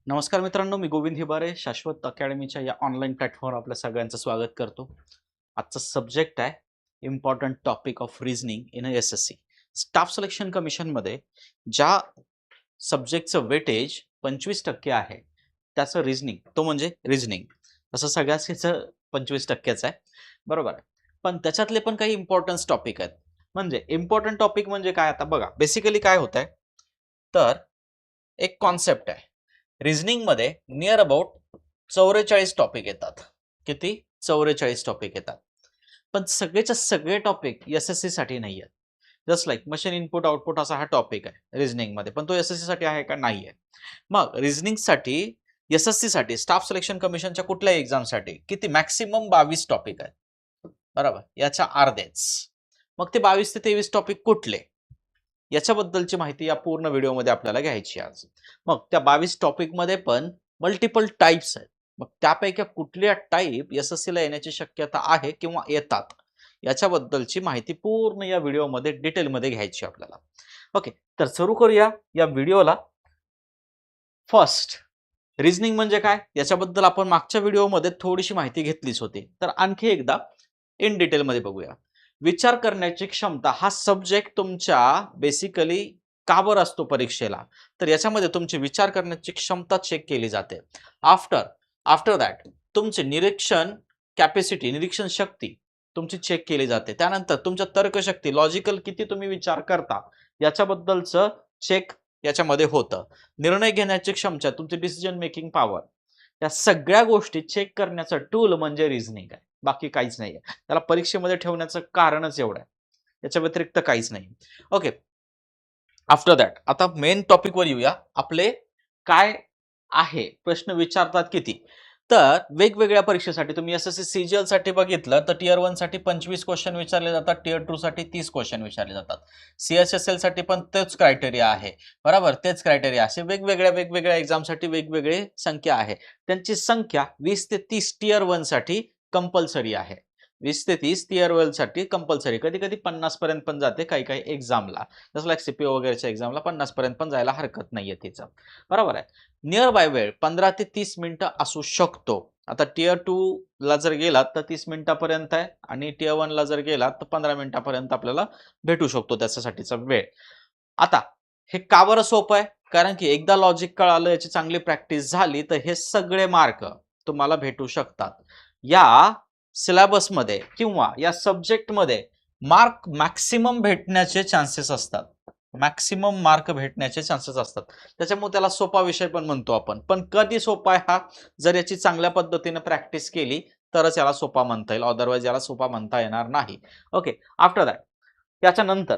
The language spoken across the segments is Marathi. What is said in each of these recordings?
नमस्कार मित्रांनो, मी गोविंद हिबारे शाश्वत अकॅडमीच्या या ऑनलाईन प्लॅटफॉर्मवर आपल्या सगळ्यांचं स्वागत करतो. आजचा सब्जेक्ट आहे important topic of reasoning in SSC. Staff selection कमिशनमध्ये ज्या सब्जेक्टचं वेटेज 25% आहे, त्याचं रिझनिंग तो म्हणजे रिझनिंग. तसं सगळ्याच 25%च आहे, बरोबर आहे. पण त्याच्यातले पण काही इम्पॉर्टन्स टॉपिक आहेत. म्हणजे इम्पॉर्टंट टॉपिक म्हणजे काय, आता बघा बेसिकली काय होत आहे, तर एक कॉन्सेप्ट आहे. रिझनिंगमध्ये नियर अबाउट 44 टॉपिक येतात. किती? 44 टॉपिक येतात. पण सगळेच्या सगळे टॉपिक एस-एस-सी साठी नाही आहेत. Just like machine input output असा हा टॉपिक आहे रिझनिंगमध्ये, पण तो एस-एस-सी साठी आहे का? नाही आहे. मग रिझनिंगसाठी एस-एस-सी साठी स्टाफ सिलेक्शन कमिशनच्या कुठल्याही एक्झामसाठी किती? मॅक्सिमम 22 टॉपिक आहेत, बरोबर. याच्या अर्धेच. मग ते 22 ते 23 टॉपिक कुठले, याच्याबद्दलची माहिती या पूर्ण व्हिडिओमध्ये आपल्याला घ्यायची आज. मग त्या 22 टॉपिक मध्ये पण मल्टिपल टाइप्स आहेत. मग त्यापैकी कुठल्या टाइप एस-एस-सी ला येण्याची शक्यता आहे किंवा येतात, याच्याबद्दलची माहिती पूर्ण या व्हिडिओमध्ये डिटेलमध्ये घ्यायची आपल्याला. ओके, तर सुरू करूया या व्हिडिओला. फर्स्ट, रिझनिंग म्हणजे काय याच्याबद्दल आपण मागच्या व्हिडिओमध्ये थोडीशी माहिती घेतलीच होती. तर आणखी एकदा इन डिटेलमध्ये बघूया. विचार करण्याची क्षमता हा सब्जेक्ट तुमच्या बेसिकली का बरं असतो परीक्षेला, तर याच्यामध्ये तुमची विचार करण्याची क्षमता चेक केली जाते. आफ्टर आफ्टर दॅट तुमचे निरीक्षण कॅपॅसिटी, निरीक्षण शक्ती तुमची चेक केली जाते. त्यानंतर तुमच्या तर्कशक्ती, लॉजिकल किती तुम्ही विचार करता याच्याबद्दलचं चेक याच्यामध्ये होतं. निर्णय घेण्याची क्षमता, तुमची डिसिजन मेकिंग पॉवर, या सगळ्या गोष्टी चेक करण्याचं टूल म्हणजे रिझनिंग आहे, बाकी काहीच नाहीये. त्याला परीक्षेमध्ये ठेवण्याचं कारणच एवढं आहे, याच्या व्यतिरिक्त काहीच नाही. ओके, आफ्टर दॅट आता मेन टॉपिक वर येऊया. आपले काय आहे, प्रश्न विचारतात किती, तर वेगवेगळ्या परीक्षेसाठी तुम्ही एस-एस-सी सीजीएल साठी बघितलं तर टियर 1 साठी 25 क्वेश्चन विचारले जातात, टियर 2 साठी 30 क्वेश्चन विचारले जातात. सीएचएसएल साठी पण तेच क्रायटेरिया आहे, बरोबर, तेच क्रायटेरिया. असे वेगवेगळ्या एक्झाम साठी वेगवेगळे संख्या आहे. त्यांची संख्या 20 ते 30 टियर 1 साठी कंपल्सरी आहे. 20 ते 30 टियर 1 साठी कंपल्सरी. कधी कधी 50 पर्यंत पण जाते काही काही एक्झामला, जसं लाईक सीपीओ वगैरेच्या एक्झामला 50 पर्यंत पण जायला हरकत नाहीये तिचं, बरोबर आहे. नियर बाय वेळ 15 ते 30 मिनिटं असू शकतो. आता टियर 2 ला जर गेलात तर 30 मिनिटापर्यंत आहे, आणि टियर 1 ला जर गेलात तर 15 मिनिटापर्यंत आपल्याला भेटू शकतो त्याच्यासाठीचा वेळ. आता हे का बरं सोपं आहे, कारण की एकदा लॉजिक कळालं, याची चांगली प्रॅक्टिस झाली, तर हे सगळे मार्क तुम्हाला भेटू शकतात. या सिलेबसमध्ये किंवा या सब्जेक्टमध्ये मार्क मॅक्सिमम भेटण्याचे चान्सेस असतात. मॅक्सिमम मार्क भेटण्याचे चान्सेस असतात. त्याच्यामुळे त्याला सोपा विषय पण म्हणतो आपण. पण कधी सोपा आहे हा, जर याची चांगल्या पद्धतीने प्रॅक्टिस केली तरच याला सोपा म्हणता येईल, अदरवाइज याला सोपा म्हणता येणार नाही. ओके, आफ्टर दॅट त्याच्यानंतर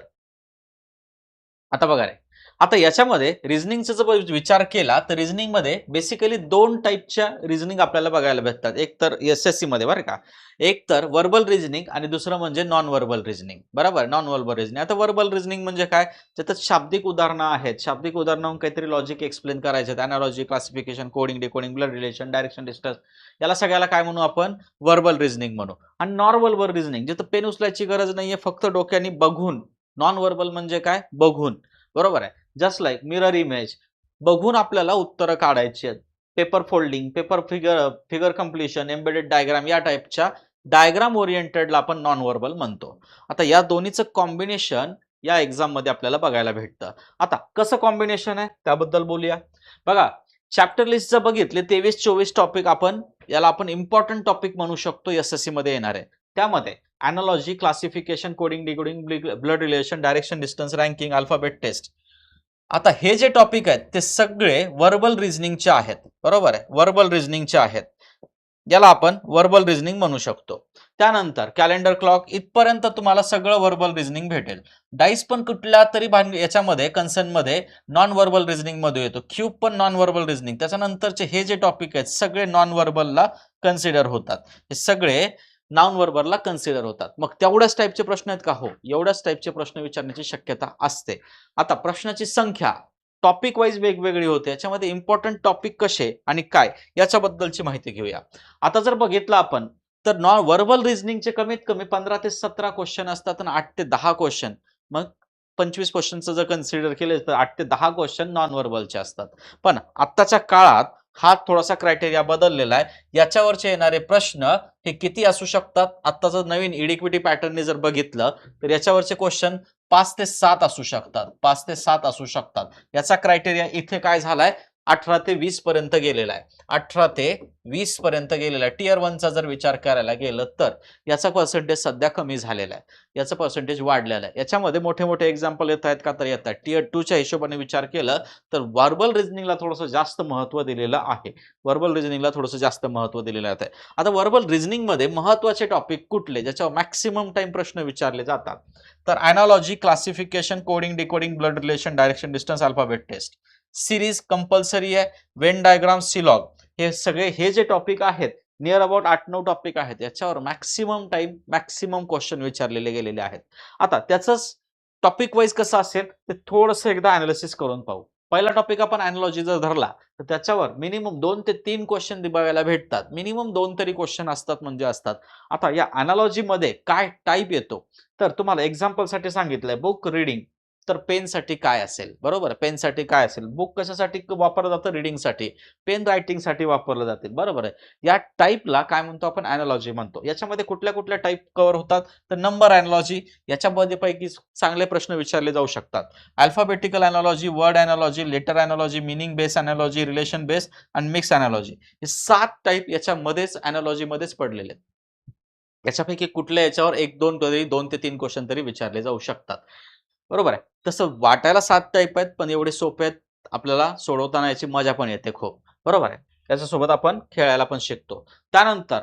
आता बघा रे, आता याच्यामध्ये रिझनिंगचा जर विचार केला तर रिझनिंग मध्ये बेसिकली दोन टाईपच्या रिझनिंग आपल्याला बघायला भेटतात. एक तर एस-एस-सी मध्ये, बरं का, एक तर वर्बल रिझनिंग आणि दुसरं म्हणजे नॉन वर्बल रिझनिंग, बरोबर. नॉन वर्बल रिझनिंग, आता वर्बल रिझनिंग म्हणजे काय, त्याच्यात शाब्दिक उदाहरणं आहेत. शाब्दिक उदाहरणावरून काहीतरी लॉजिक एक्सप्लेन करायचे, analogy, classification, coding, decoding, blood relation, direction, distance, याला सगळ्याला काय म्हणू आपण, वर्बल रिझनिंग म्हणू. आणि नॉन वर्बल रिझनिंग जिथं पेन उचलायची गरज नाहीये, फक्त डोक्याने बघून. नॉन वर्बल म्हणजे काय, बघून, बरोबर आहे. जस्ट लाईक मिरर इमेज, बघून आपल्याला उत्तरं काढायची आहेत. Paper folding, paper figure completion, embedded diagram, या टाईपच्या डायग्राम ओरिएंटेडला आपण नॉन वर्बल म्हणतो. आता या दोन्हीचं कॉम्बिनेशन या एक्झाम मध्ये आपल्याला बघायला भेटतं. आता कसं कॉम्बिनेशन आहे त्याबद्दल बोलूया. बघा, चॅप्टर लिस्ट जर बघितले 23-24 टॉपिक याला आपण इम्पॉर्टंट टॉपिक म्हणू शकतो, एस-एस-सी मध्ये येणार आहे. त्यामध्ये analogy, classification, coding, decoding, blood relation, direction, distance, ranking, alphabet test. आता हे जे टॉपिक आहेत ते सगळे वर्बल रिझनिंगचे आहेत, बरोबर आहे, वर्बल रिझनिंगचे आहेत. याला आपण वर्बल रिझनिंग म्हणू शकतो. त्यानंतर कॅलेंडर क्लॉक इथपर्यंत तुम्हाला सगळं वर्बल रिझनिंग भेटेल. डाईस पण कुठल्या तरी याच्यामध्ये कन्सर्न मध्ये नॉन वर्बल रिझनिंग मध्ये येतो. क्यूब पण नॉन वर्बल रिझनिंग. त्याच्यानंतरचे हे जे टॉपिक आहेत सगळे नॉन वर्बलला कन्सिडर होतात. हे सगळे नॉन वर्बलला कन्सिडर होतात. मग तेवढ्याच टाईपचे प्रश्न आहेत का? हो, एवढ्याच टाईपचे प्रश्न विचारण्याची शक्यता असते. आता प्रश्नाची संख्या टॉपिक वाईज वेगवेगळी होते. याच्यामध्ये इम्पॉर्टंट टॉपिक कसे आणि काय याच्याबद्दलची माहिती घेऊया. आता जर बघितलं आपण तर नॉन वर्बल रिझनिंगचे कमीत कमी 15 ते 17 क्वेश्चन असतात आणि 8 ते 10 क्वेश्चन मग 25 क्वेश्चनचं जर कन्सिडर केले तर 8 ते 10 क्वेश्चन नॉन व्हर्बलचे असतात. पण आत्ताच्या काळात हा थोडासा क्रायटेरिया बदललेला आहे. याच्यावरचे येणारे प्रश्न हे किती असू शकतात? आत्ताचं नवीन इडिक्विटी पॅटर्नने जर बघितलं तर याच्यावरचे क्वेश्चन 5 ते 7 असू शकतात. 5 ते 7 असू शकतात. याचा क्रायटेरिया इथे काय झालाय? 18 ते 20 पर्यंत गेलेला आहे. 18 ते 20 पर्यंत गेलेला आहे. टियर 1 चा जर विचार करायला गेलं तर याचा पर्सेंटेज सध्या कमी झालेला आहे. याचा पर्सेंटेज वाढलेला आहे. याच्यामध्ये मोठे मोठे एक्झाम्पल येत आहेत का? तर येतात. टियर 2 च्या हिशोबाने विचार केलं तर व्हर्बल रिझनिंगला थोडंसं जास्त महत्त्व दिलेलं आहे. व्हर्बल रिझनिंगला थोडंसं जास्त महत्त्व दिलेलं आहे. आता व्हर्बल रिझनिंग मध्ये महत्त्वाचे टॉपिक कुठले ज्याच्यावर मॅक्सिमम टाइम प्रश्न विचारले जातात? तर analogy, classification, coding, decoding, blood relation, direction, distance, alphabet test. Series compulsory आहे. वेन डायग्राम, सिलॉग, हे सगळे हे जे टॉपिक आहेत नियर अबाउट 8-9 टॉपिक आहेत. याच्यावर मॅक्सिमम टाइम मॅक्सिमम क्वेश्चन विचारलेले गेलेले आहेत. आता त्याचंच टॉपिक वाईज कसं असेल ते थोडंसं एकदा अनालिसिस करून पाहू. पहिला टॉपिक आपण एनालॉजी जर धरला तर त्याच्यावर मिनिमम 2 ते 3 क्वेश्चन बघायला भेटतात. मिनिमम 2 तरी क्वेश्चन असतात म्हणजे असतात. आता या एनालॉजी मध्ये काय टाइप येतो तर तुम्हाला एक्झाम्पल साठी सांगितलंय बुक रीडिंग. तर पेनसाठी काय असेल? बरोबर, पेनसाठी काय असेल? बुक कशासाठी वापरलं जातं? रीडिंगसाठी. पेन रायटिंगसाठी वापरलं जाते. बरोबर आहे. या टाइपला काय म्हणतो आपण? एनालॉजी म्हणतो. याच्यामध्ये कुठल्या कुठल्या टाइप कव्हर होतात? तर नंबर एनालॉजी, याच्यामध्ये पैकी चांगले प्रश्न विचारले जाऊ शकतात. Alphabetical analogy, word analogy, letter analogy, meaning base analogy, relation base आणि मिक्स एनालॉजी. हे 7 टाइप याच्यामध्येच एनालॉजी मध्येच पडलेले आहेत. याच्यापैकी कुठल्या याच्यावर 1-2 तरी 2 ते 3 क्वेश्चन तरी विचारले जाऊ शकतात. बरोबर आहे. तसं वाटायला 7 टाइप आहेत पण एवढे सोपे आहेत. आपल्याला सोडवताना याची मजा पण येते खूप. बरोबर आहे. त्याच्यासोबत आपण खेळायला पण शिकतो. त्यानंतर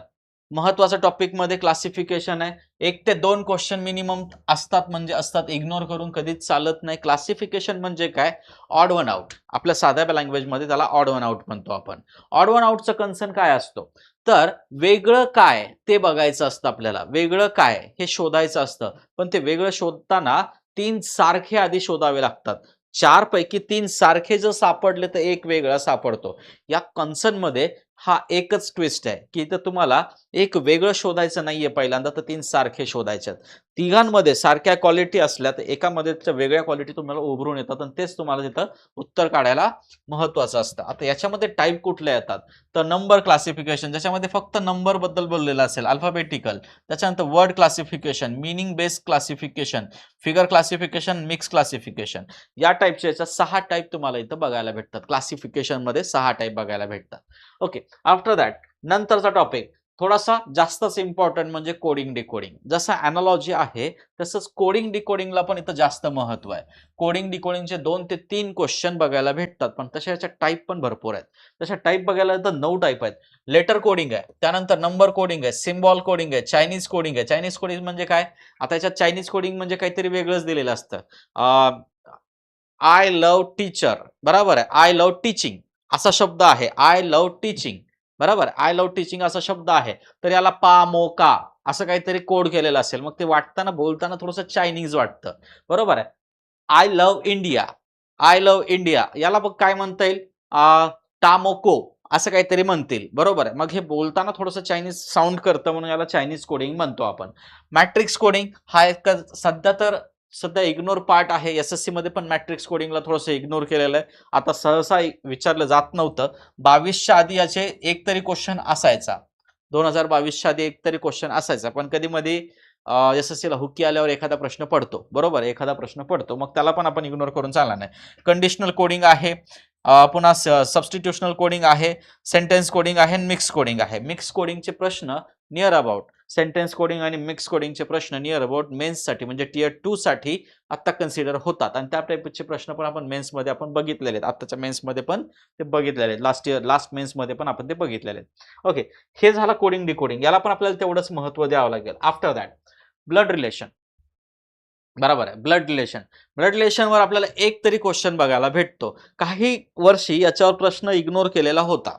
महत्त्वाचा टॉपिक मध्ये क्लासिफिकेशन आहे. 1 ते 2 क्वेश्चन मिनिमम असतात म्हणजे असतात. इग्नोर करून कधीच चालत नाही. क्लासिफिकेशन म्हणजे काय? Odd one out. आपल्या साध्या लँग्वेज मध्ये त्याला ऑड वन आउट म्हणतो आपण. ऑड वन आउटचा कन्सर्न काय असतो? तर वेगळं काय ते बघायचं असतं आपल्याला. वेगळं काय हे शोधायचं असतं. पण ते वेगळं शोधताना 3 सारखे आधी शोधावे लागतात. 4 पैकी 3 सारखे जर सापडले तर एक वेगळा सापडतो. या कन्सर्न मध्ये हा एकच ट्विस्ट आहे की इथं तुम्हाला एक वेगळं शोधायचं नाहीये पहिल्यांदा, तर 3 सारखे शोधायचे. तिघांमध्ये सारख्या क्वालिटी असल्या तर एकामध्ये वेगळ्या क्वालिटी तुम्हाला उभरून येतात आणि तेच तुम्हाला तिथं उत्तर काढायला महत्त्वाचं असतं. आता याच्यामध्ये टाइप कुठले येतात? तर नंबर क्लासिफिकेशन, ज्याच्यामध्ये फक्त नंबर बद्दल बोललेलं असेल. अल्फाबेटिकल, त्याच्यानंतर word classification, meaning based classification, figure classification, mix classification. या टाइपच्या याच्या 6 टाइप तुम्हाला इथं बघायला भेटतात. क्लासिफिकेशन मध्ये 6 टाइप बघायला भेटतात. ओके, आफ्टर दॅट नंतरचा टॉपिक थोडासा जास्तच इम्पॉर्टंट म्हणजे कोडिंग डिकोडिंग. जसं एनालॉजी आहे तसंच कोडिंग डिकोडिंगला पण इथं जास्त महत्व आहे. कोडिंग डिकोडिंगचे 2 ते 3 क्वेश्चन बघायला भेटतात पण तशा याच्या टाइप पण भरपूर आहेत. तशा टाइप बघायला तर 9 टाइप आहेत. लेटर कोडिंग आहे, त्यानंतर नंबर कोडिंग आहे, सिम्बॉल कोडिंग आहे, चायनीज कोडिंग आहे. चायनीज कोडिंग म्हणजे काय? आता याच्यात चायनीज कोडिंग म्हणजे काहीतरी वेगळंच दिलेलं असतं. आय लव्ह टीचर, बरोबर आहे. आय लव्ह टीचिंग असा शब्द आहे. आय लव्ह टीचिंग, बरोबर. आय लव्ह टीचिंग असा शब्द आहे. तर याला पा मो का असं काहीतरी कोड केलेलं असेल. मग ते वाटताना बोलताना थोडंसं चायनीज वाटतं. बरोबर आहे. I love India, I love India याला मग काय म्हणता येईल? टामोको असं काहीतरी म्हणतील. बरोबर आहे. मग हे बोलताना थोडंसं चायनीज साऊंड करतं म्हणून याला चायनीज कोडिंग म्हणतो आपण. मॅट्रिक्स कोडिंग हा एक सध्या इग्नोर पार्ट आहे. एसएससी मध्ये पण मॅट्रिक्स कोडिंगला थोडंसं इग्नोर केलेलं आहे. आता सहसा विचारलं जात नव्हतं. 22च्या आधी याचे एक तरी क्वेश्चन असायचा. 2022च्या आधी एक तरी क्वेश्चन असायचा. पण कधी मध्ये एसएससीला हुकी आल्यावर एखादा प्रश्न पडतो. बरोबर, एखादा प्रश्न पडतो. मग त्याला पण आपण इग्नोर करून चालणार नाही. कंडिशनल कोडिंग आहे, पुन्हा सबस्टिट्यूशनल कोडिंग आहे, सेंटेन्स कोडिंग आहे, मिक्स कोडिंग आहे. मिक्स कोडिंगचे प्रश्न नियर अबाउट सेंटेन्स कोडिंग आणि मिक्स कोडिंगचे प्रश्न नियर अबाउट मेन्ससाठी म्हणजे टियर 2 साठी आता कन्सिडर होतात आणि त्या टाईपचे प्रश्न पण आपण मेन्समध्ये आपण बघितलेले आहेत. आताच्या मेन्समध्ये पण ते बघितलेले आहेत. लास्ट मेन्समध्ये पण आपण ते बघितलेले आहेत. ओके, हे झालं कोडिंग डिकोडिंग. याला पण आपल्याला तेवढंच महत्त्व द्यावं लागेल. आफ्टर दॅट ब्लड रिलेशन, बरोबर आहे. ब्लड रिलेशन, ब्लड रिलेशनवर आपल्याला एक तरी क्वेश्चन बघायला भेटतो. काही वर्षी याच्यावर प्रश्न इग्नोर केलेला होता,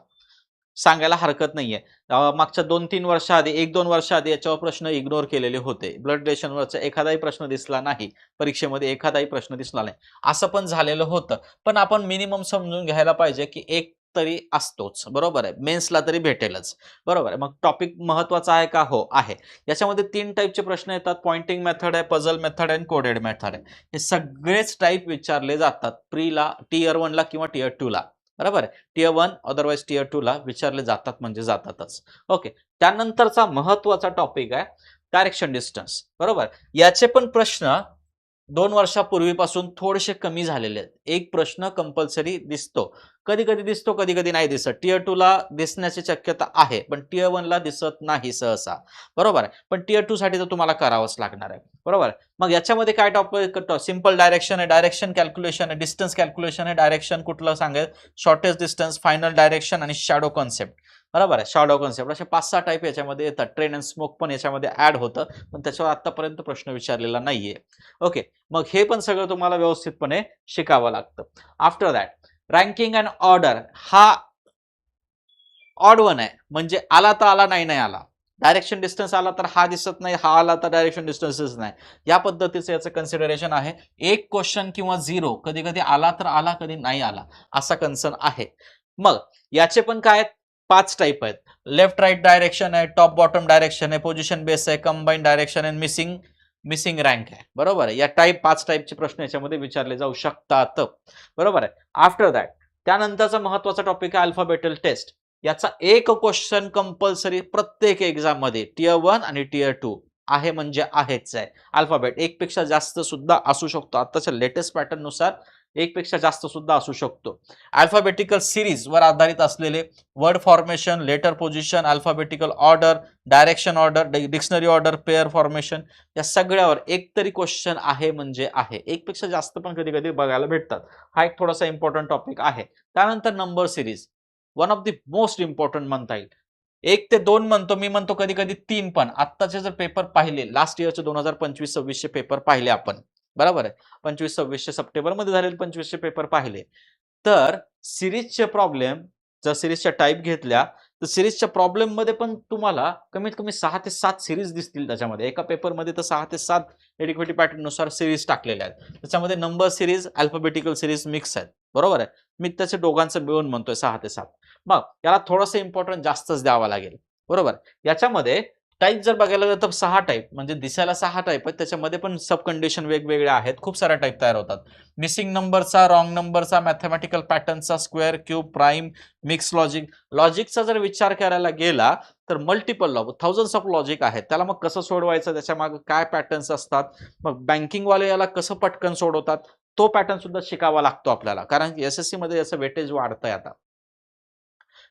सांगायला हरकत नाहीये. मागच्या 2-3 वर्षाआधी 1-2 वर्षाआधी याच्यावर प्रश्न इग्नोर केलेले होते. ब्लड रिलेशनवरचा एखादाही प्रश्न दिसला नाही परीक्षेमध्ये, एखादाही प्रश्न दिसला नाही असं पण झालेलं होतं. पण आपण मिनिमम समजून घ्यायला पाहिजे की एक तरी असतोच, बरोबर आहे. मेन्सला तरी भेटेलच, बरोबर आहे. मग टॉपिक महत्वाचा आहे का? हो आहे. याच्यामध्ये 3 टाईपचे प्रश्न येतात. पॉइंटिंग मेथड आहे, पझल मेथड आहे आणि कोडेड मेथड आहे. हे सगळेच टाईप विचारले जातात प्रीला, टियर 1 ला किंवा टियर 2 ला, बरोबर आहे. टियर 1 अदरवाइज टियर 2 ला विचारले जातात म्हणजे जातातच. ओके. त्यानंतरचा महत्वाचा टॉपिक आहे डायरेक्शन डिस्टन्स, बरोबर. याचे पण प्रश्न 2 वर्षापूर्वीपासून थोडेसे कमी झालेले आहेत. एक प्रश्न कंपल्सरी दिसतो. कधी-कधी दिसतो, कधी-कधी नाही दिसत. टियर 2 ला दिसण्याची शक्यता आहे, पण टियर 1 ला दिसत नाही सहसा. बरोबर आहे. पण टियर 2 साठी तर तुम्हाला करावंच लागणार आहे. बरोबर आहे. मग याच्यामध्ये काय टॉपिक? सिंपल डायरेक्शन आहे, डायरेक्शन कॅल्क्युलेशन आहे, डिस्टन्स कॅल्क्युलेशन आहे, डायरेक्शन कुठलं सांगेल, शॉर्टेस्ट डिस्टन्स, फायनल डायरेक्शन आणि शॅडो कॉन्सेप्ट. बरोबर आहे. शॅडो कॉन्सेप्ट असे 5-6 टाइप याच्यामध्ये येतात. ट्रेन एंड स्मोक पण याच्यामध्ये ॲड होतं, पण त्याच्यावर आतापर्यंत प्रश्न विचारलेला नाहीये. ओके. मग हे पण सगळं तुम्हाला व्यवस्थितपणे शिकावं लागतं. After that ranking and order हा ऑड वन आहे, म्हणजे आला तर आला, नाही नाही आला. डायरेक्शन डिस्टन्स आला तर हा दिसत नाही, हा आला तर डायरेक्शन डिस्टन्सच नाही. या पद्धतीचं याचं कन्सिडरेशन आहे. एक क्वेश्चन किंवा 0 कधी कधी आला तर आला, कधी नाही आला, असा कन्सर्न आहे. मग याचे पण काय 5 टाईप आहेत. लेफ्ट राईट डायरेक्शन आहे, टॉप बॉटम डायरेक्शन आहे, पोझिशन बेस आहे, कंबाईन डायरेक्शन आहे, मिसिंग मिसिंग रँक आहे, बरोबर आहे. या 5 टाईपचे प्रश्न याच्यामध्ये विचारले जाऊ शकतात, बरोबर आहे. आफ्टर दॅट त्यानंतरचा महत्वाचा टॉपिक आहे अल्फाबेटल टेस्ट. याचा एक क्वेश्चन कंपल्सरी प्रत्येक एक्झाम मध्ये टियर 1 आणि टियर 2 आहे म्हणजे आहेच आहे. अल्फाबेट एक पेक्षा जास्त सुद्धा असू शकतो. आताच्या लेटेस्ट पॅटर्न नुसार एक पेक्षा जास्त सुद्धा असू शकतो. अल्फाबेटिकल सिरीज वर आधारित असलेले word formation, letter position, alphabetical order, direction order, dictionary order, pair formation, या सगळ्यावर एक तरी क्वेश्चन आहे म्हणजे आहे. एक पेक्षा जास्त पण कधी कधी बघायला भेटतात. हा एक थोडासा इम्पॉर्टंट टॉपिक आहे. त्यानंतर number series, one of the most important म्हणता येईल. 1 ते 2 म्हणतो मी, म्हणतो कधी कधी 3 पण. आत्ताचे जर पेपर पाहिले, लास्ट इयरचे 2025-26 चे पेपर पाहिले आपण, बरोबर आहे. 25-26 सप्टेंबर मध्ये झालेले 25 चे पेपर पाहिले, तर सिरीजचे प्रॉब्लेम, जर सिरीजच्या टाईप घेतल्या तर सिरीजच्या प्रॉब्लेम मध्ये पण तुम्हाला कमीत कमी 6 ते 7 सिरीज दिसतील त्याच्यामध्ये. एका पेपरमध्ये तर 6 ते 7 एडिक्विटी पॅटर्न नुसार सिरीज टाकलेल्या आहेत. त्याच्यामध्ये number series, alphabetical series mix आहेत, बरोबर आहे. मी त्याच्या दोघांचं मिळून म्हणतोय 6 ते 7. मग याला थोडंसं इम्पॉर्टन्स जास्तच द्यावा लागेल, बरोबर. याच्यामध्ये टाईप जर बघायला गेलं तर 6 टाईप, म्हणजे दिसायला 6 टाईप आहेत, त्याच्यामध्ये पण सब कंडिशन वेगवेगळ्या आहेत. खूप साऱ्या टाईप तयार होतात. मिसिंग नंबरचा, रॉंग नंबरचा, मॅथमॅटिकल पॅटर्नचा, square, cube, prime, mix logic. लॉजिकचा जर विचार करायला गेला तर multiple law, thousands of logic आहेत. त्याला मग कसं सोडवायचं, त्याच्या मागे काय पॅटर्न्स असतात, मग बँकिंग वाले याला कसं पटकन सोडवतात, तो पॅटर्न सुद्धा शिकावा लागतो आपल्याला, कारण एसएससी मध्ये याचं वेटेज वाढतंय आता.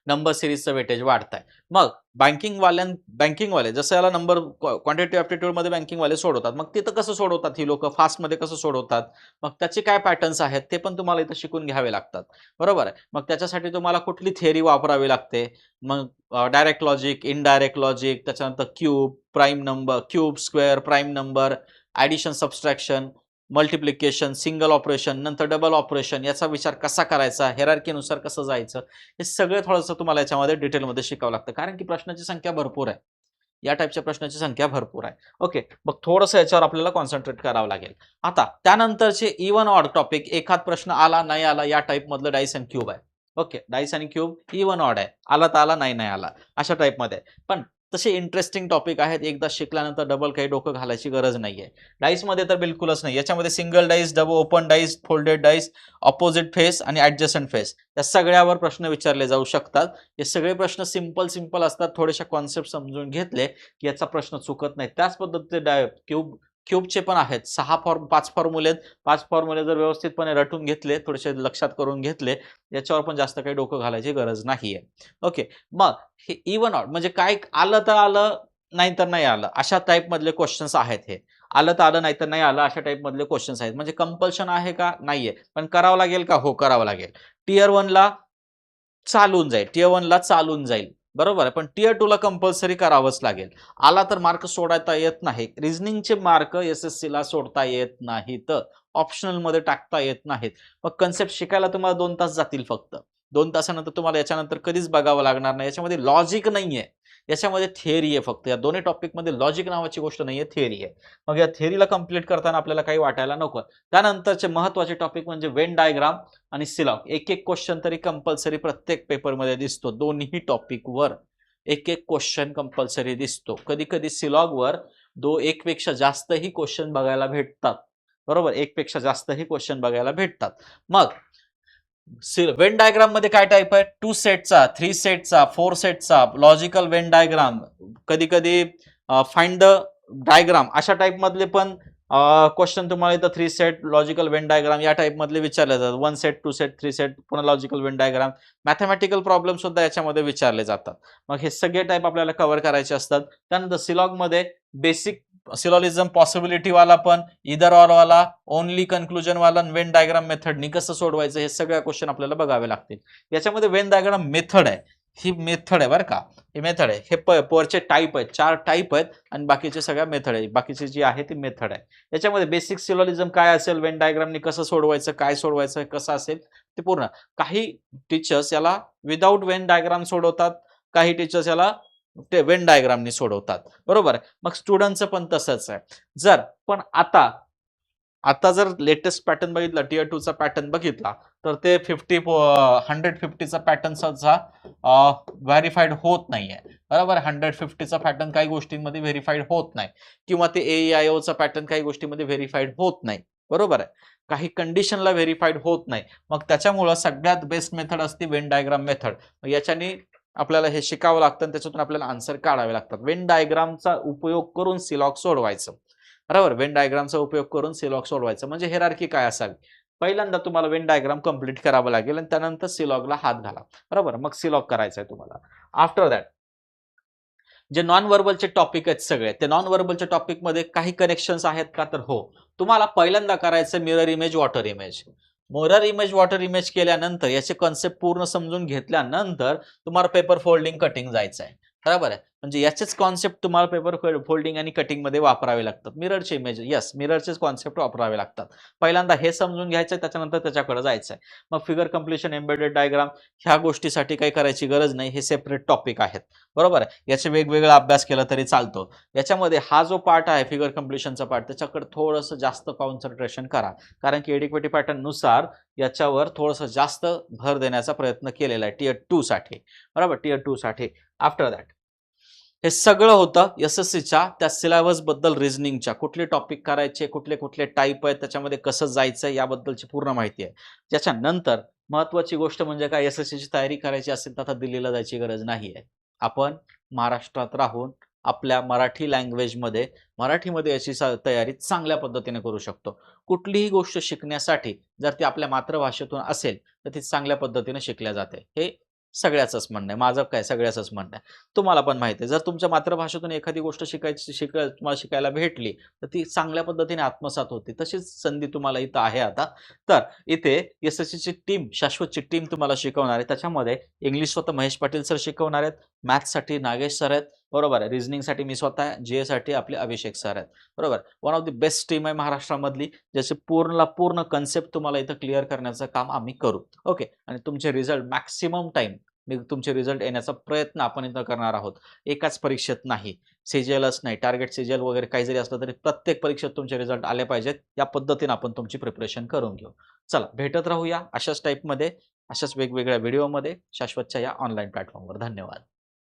नंबर सिरीजचं वेटेज वाढत आहे. मग बँकिंगवाले जसं याला नंबर क्वांटिटी ॲप्टिट्यूड मध्ये बँकिंगवाले सोडवतात. मग तिथं कसं सोडवतात ही लोक, फास्टमध्ये कसं सोडवतात, मग त्याचे काय पॅटर्न्स आहेत ते पण तुम्हाला इथं शिकून घ्यावे लागतात, बरोबर आहे. मग त्याच्यासाठी तुम्हाला कुठली थिअरी वापरावी लागते, मग डायरेक्ट लॉजिक, इनडायरेक्ट लॉजिक, त्याच्यानंतर cube, prime number, cube, square, prime number, addition, subtraction, multiplication, single operation, नंतर डबल ऑपरेशन, याचा विचार कसा करायचा, हेरार्कीनुसार कसं जायचं, हे सगळं थोडंसं तुम्हाला याच्यामध्ये डिटेलमध्ये शिकावं लागतं, कारण की प्रश्नाची संख्या भरपूर आहे. या टाईपच्या प्रश्नाची संख्या भरपूर आहे. ओके. मग थोडंसं याच्यावर आपल्याला कॉन्सन्ट्रेट करावं लागेल. आता त्यानंतरचे इव्हन ऑड टॉपिक, एखाद प्रश्न आला नाही आला, या टाईप मधलं डाईस अँड क्यूब आहे. ओके. डाईस आणि क्यूब इव्हन ऑड आहे. आला तर आला, नाही नाही आला, अशा टाईपमध्ये आहे. पण तसे इंटरेस्टिंग टॉपिक आहेत. एकदा शिकल्यानंतर डबल काही डोकं घालायची गरज नाहीये. डाईस मध्ये तर बिलकुलच नाही. याच्यामध्ये single dice, double open dice, folded dice, opposite face आणि ऍडजस्टंट फेस, या सगळ्यावर प्रश्न विचारले जाऊ शकतात. हे सगळे प्रश्न सिंपल असतात. थोडेशा कॉन्सेप्ट समजून घेतले की याचा प्रश्न चुकत नाही. त्याच पद्धतीचे क्यूबचे पण आहेत. 5 फॉर्म्युले आहेत. 5 फॉर्म्युले जर व्यवस्थितपणे रटून घेतले, थोडेसे लक्षात करून घेतले, याच्यावर पण जास्त काही डोकं घालायची गरज नाहीये. ओके. मग हे इव्हन ऑड म्हणजे काय, आलं तर आलं, नाही तर नाही आलं, अशा टाईप मधले क्वेश्चन्स आहेत. हे आलं तर आलं, नाही तर नाही आलं, अशा टाईप मधले क्वेश्चन्स आहेत. म्हणजे कंपल्शन आहे का? नाहीये. पण करावं लागेल का? हो, करावं लागेल. टियर 1 ला चालून जाईल, टियर 1 ला चालून जाईल, बरोबर आहे. पण टियर 2 ला कंपल्सरी करावंच लागेल. आला तर मार्क सोडता येत नाही. रिझनिंगचे मार्क एसएससी ला सोडता येत नाहीत, ऑप्शनल मध्ये टाकता येत नाहीत. मग कन्सेप्ट शिकायला तुम्हाला 2 तास जातील फक्त. 2 तासानंतर तुम्हाला याच्यानंतर कधीच बघावं लागणार नाही. याच्यामध्ये लॉजिक नाहीये. याच्यामध्ये थिअरी आहे फक्त. या दोन्ही टॉपिकमध्ये लॉजिक नावाची गोष्ट नाहीये, थिअरी आहे. मग या थिअरीला कंप्लीट करताना आपल्याला काही वाटायला नको. त्यानंतरचे महत्त्वाचे टॉपिक म्हणजे वेन डायग्राम आणि सिलॉग. एक एक क्वेश्चन तरी कंपल्सरी प्रत्येक पेपरमध्ये दिसतो. दोन्ही टॉपिकवर एक एक क्वेश्चन कंपल्सरी दिसतो. कधी कधी सिलॉगवर एकपेक्षा जास्तही क्वेश्चन बघायला भेटतात. बरोबर, एकपेक्षा जास्तही क्वेश्चन बघायला भेटतात. मग वेन डायग्राम मध्ये काय टाईप आहे? 2 सेटचा, 3 सेटचा, 4 सेटचा, लॉजिकल वेन डायग्राम, कधी कधी फाइंड द डायग्राम अशा टाईप मधले पण क्वेश्चन तुम्हाला इथं 3 सेट, लॉजिकल वेन डायग्राम या टाईप मधले विचारले जातात. 1 सेट, 2 सेट, 3 सेट, पुन्हा logical Venn diagram. Mathematical problem सुद्धा याच्यामध्ये विचारले जातात. मग हे सगळे टाईप आपल्याला कव्हर करायचे असतात. त्यानंतर सिलॉग मध्ये बेसिक सिलॉलिझम पॉसिबिलिटी वाला पण, इदर ऑर वाला, ओनली कन्क्लुजन वाला, वेन डायग्राम मेथडनी कसं सोडवायचं हे सगळ्या क्वेश्चन आपल्याला बघावे लागतील. याच्यामध्ये वेन डायग्राम मेथड आहे, ही मेथड आहे बरं का, ही मेथड आहे. हे पोरचे टाईप आहेत, 4 टाईप आहेत आणि बाकीचे सगळ्या मेथड आहे. बाकीची जी आहे ती मेथड आहे. याच्यामध्ये बेसिक सिलॉलिझम काय असेल, वेन डायग्रामनी कसं सोडवायचं, काय सोडवायचं, कसं असेल ते पूर्ण. काही टीचर्स याला विदाऊट वेन डायग्राम सोडवतात, काही टीचर्स याला ते वेन डायग्रामनी सोडवतात. बरोबर. मग स्टुडंटचं पण तसंच आहे. जर पण आता जर लेटेस्ट पॅटर्न बघितला, टियर 2 चा पॅटर्न बघितला, तर ते 150चा पॅटर्न सुद्धा व्हेरीफाईड होत नाहीये. बरोबर. 150चा पॅटर्न काही गोष्टींमध्ये व्हेरीफाईड होत नाही, किंवा ते AEIO चा पॅटर्न काही गोष्टींमध्ये व्हेरीफाईड होत नाही. बरोबर आहे. काही कंडिशनला व्हेरीफाईड होत नाही. मग त्याच्यामुळे सगळ्यात बेस्ट मेथड असते वेन डायग्राम मेथड. याच्याने आपल्याला हे शिकावं लागतं आणि त्याच्यातून आपल्याला आन्सर काढावे लागतात. वेन डायग्रामचा उपयोग करून सिलॉग सोडवायचं. बरोबर. वेन डायग्रामचा उपयोग करून सिलॉग सोडवायचं म्हणजे हेरार्की काय असावी? पहिल्यांदा तुम्हाला वेन डायग्राम कंप्लीट करावं लागेल आणि त्यानंतर सिलॉगला हात घाला. बरोबर. मग सिलॉग करायचं आहे तुम्हाला. आफ्टर दॅट जे नॉन व्हर्बलचे टॉपिक आहेत सगळे, ते नॉन व्हर्बलच्या टॉपिकमध्ये काही कनेक्शन्स आहेत का? तर हो. तुम्हाला पहिल्यांदा करायचं mirror image, water image. Mirror image, water image केल्यानंतर याचे कॉन्सेप्ट पूर्ण समजून घेतल्यानंतर तुम्हाला पेपर फोल्डिंग, कटिंग जायचं आहे. बरोबर आहे. म्हणजे याचेच कॉन्सेप्ट तुम्हाला पेपर फोल्डिंग आणि कटिंग मध्ये वापरावे लागतात. मिररचे इमेज, यस, मिररचेच कॉन्सेप्ट वापरावे लागतात. पहिल्यांदा हे समजून घ्यायचं, त्याच्यानंतर त्याच्याकडे जायचं आहे. मग फिगर कम्प्लिशन, एम्बेडेड डायग्राम ह्या गोष्टीसाठी काही करायची गरज नाही. हे सेपरेट टॉपिक आहेत. बरोबर आहे. याचे वेगवेगळा अभ्यास केला तरी चालतो. याच्यामध्ये हा जो पार्ट आहे फिगर कम्प्लिशनचा पार्ट, त्याच्याकडे थोडंसं जास्त कॉन्सन्ट्रेशन करा, कारण की एडिक्विटी पॅटर्न नुसार याच्यावर थोडंसं जास्त भर देण्याचा प्रयत्न केलेला आहे टियर 2 साठी. बरोबर. टियर 2 साठी. आफ्टर दॅट हे सगळं होतं SSCच्या त्या सिलेबस बद्दल, रिझनिंगच्या कुठले टॉपिक करायचे, कुठले कुठले टाईप आहेत, त्याच्यामध्ये कसं जायचं याबद्दलची पूर्ण माहिती आहे. त्याच्यानंतर महत्वाची गोष्ट म्हणजे काय, SSCची तयारी करायची असेल तर आता दिल्लीला जायची गरज नाही आहे. आपण महाराष्ट्रात राहून आपल्या मराठी लँग्वेजमध्ये, मराठीमध्ये याची तयारी चांगल्या पद्धतीने करू शकतो. कुठलीही गोष्ट शिकण्यासाठी जर ती आपल्या मातृभाषेतून असेल तर ती चांगल्या पद्धतीने शिकल्या जाते. हे सगळ्याचंच म्हणणं आहे. माझं काय, सगळ्याचंच म्हणणं आहे. तुम्हाला पण माहिती आहे, जर तुमच्या मातृभाषेतून एखादी गोष्ट तुम्हाला शिकायला भेटली तर ती चांगल्या पद्धतीने आत्मसात होते. तशीच संधी तुम्हाला इथं आहे आता. तर इथे SSCची टीम, शाश्वतची टीम तुम्हाला शिकवणार आहे. त्याच्यामध्ये इंग्लिश स्वतः महेश पाटील सर शिकवणार आहेत, मॅथ्ससाठी नागेश सर आहेत, बरोबर आहे, रिझनिंगसाठी मी स्वतः आहे, GA साठी आपले अभिषेक सर आहेत. बरोबर. One of the best team आहे महाराष्ट्रामधली, ज्याचे पूर्ण कन्सेप्ट तुम्हाला इथं क्लिअर करण्याचं काम आम्ही करू. ओके. आणि तुमचे रिझल्ट मॅक्सिमम टाइम तुमचे रिझल्ट येण्याचा प्रयत्न आपण इथं करणार आहोत. एकाच परीक्षेत नाही, सीजीएलच नाही, टार्गेट सीजीएल वगैरे काही जरी असलं तरी प्रत्येक परीक्षेत तुमचे रिझल्ट आले पाहिजेत. या पद्धतीने आपण तुमची प्रिपरेशन करून घेऊ. चला, भेटत राहूया अशाच टाईपमध्ये, अशाच वेगवेगळ्या व्हिडिओमध्ये, शाश्वतच्या या ऑनलाईन प्लॅटफॉर्मवर. धन्यवाद.